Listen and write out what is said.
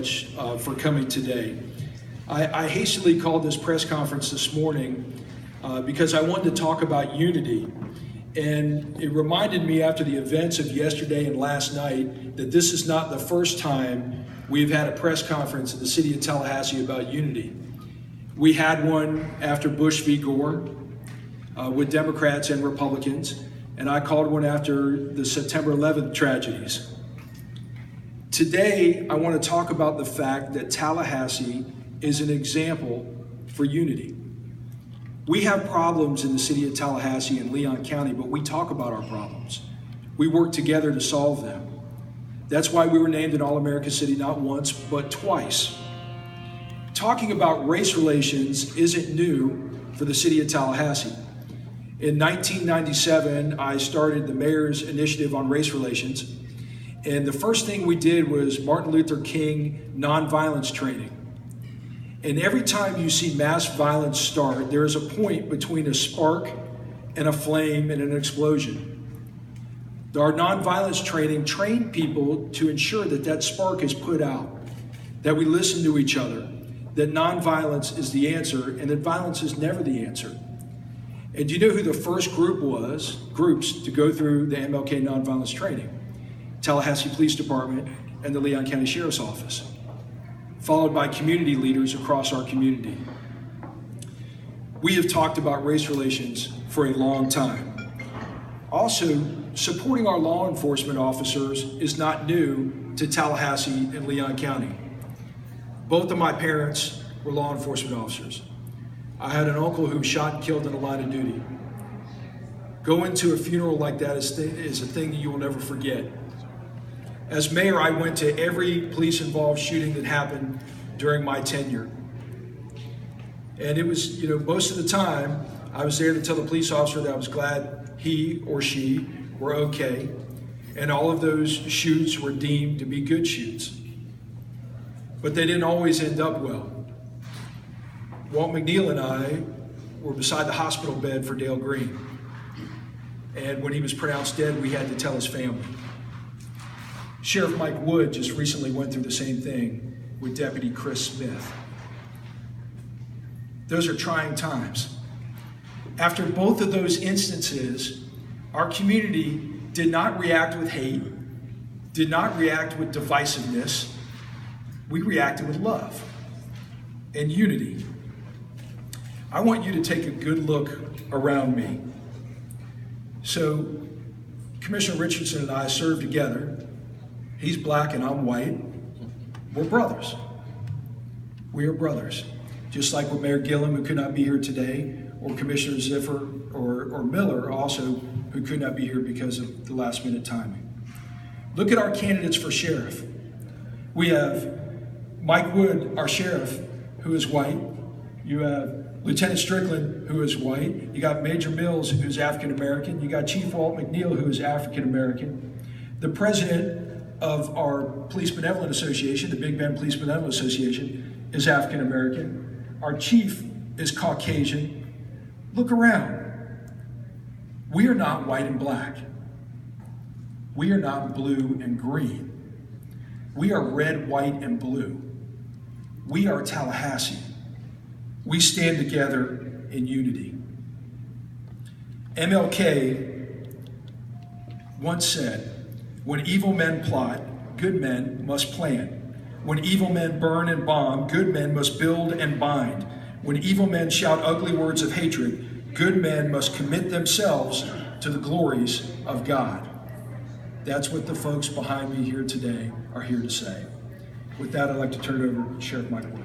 much for coming today. I hastily called this press conference this morning because I wanted to talk about unity. And it reminded me after the events of yesterday and last night that this is not the first time we've had a press conference in the city of Tallahassee about unity. We had one after Bush v. Gore with Democrats and Republicans, and I called one after the September 11th tragedies. Today, I want to talk about the fact that Tallahassee is an example for unity. We have problems in the city of Tallahassee and Leon County, but we talk about our problems. We work together to solve them. That's why we were named an All-America City not once, but twice. Talking about race relations isn't new for the city of Tallahassee. In 1997, I started the mayor's initiative on race relations, and the first thing we did was Martin Luther King nonviolence training. And every time you see mass violence start, there is a point between a spark and a flame and an explosion. Our nonviolence training trained people to ensure that that spark is put out, that we listen to each other, that nonviolence is the answer, and that violence is never the answer. And do you know who the first groups to go through the MLK nonviolence training? Tallahassee Police Department and the Leon County Sheriff's Office, followed by community leaders across our community. We have talked about race relations for a long time. Also, supporting our law enforcement officers is not new to Tallahassee and Leon County. Both of my parents were law enforcement officers. I had an uncle who was shot and killed in the line of duty. Going to a funeral like that is a thing that you will never forget. As mayor, I went to every police-involved shooting that happened during my tenure. And it was, most of the time, I was there to tell the police officer that I was glad he or she were okay. And all of those shoots were deemed to be good shoots. But they didn't always end up well. Walt McNeil and I were beside the hospital bed for Dale Green. And when he was pronounced dead, we had to tell his family. Sheriff Mike Wood just recently went through the same thing with Deputy Chris Smith. Those are trying times. After both of those instances, our community did not react with hate, did not react with divisiveness. We reacted with love and unity. I want you to take a good look around me. So, Commissioner Richardson and I served together. He's black and I'm white. We're brothers. We are brothers. Just like with Mayor Gillum, who could not be here today, or Commissioner Ziffer or Miller also, who could not be here because of the last minute timing. Look at our candidates for sheriff. We have Mike Wood, our sheriff, who is white. You have Lieutenant Strickland, who is white. You got Major Mills, who's African American. You got Chief Walt McNeil, who is African American. The president of our Police Benevolent Association, the Big Bend Police Benevolent Association, is African American. Our chief is Caucasian. Look around. We are not white and black. We are not blue and green. We are red, white, and blue. We are Tallahassee. We stand together in unity. MLK once said, "When evil men plot, good men must plan. When evil men burn and bomb, good men must build and bind. When evil men shout ugly words of hatred, good men must commit themselves to the glories of God." That's what the folks behind me here today are here to say. With that, I'd like to turn it over to Sheriff Mike Wood.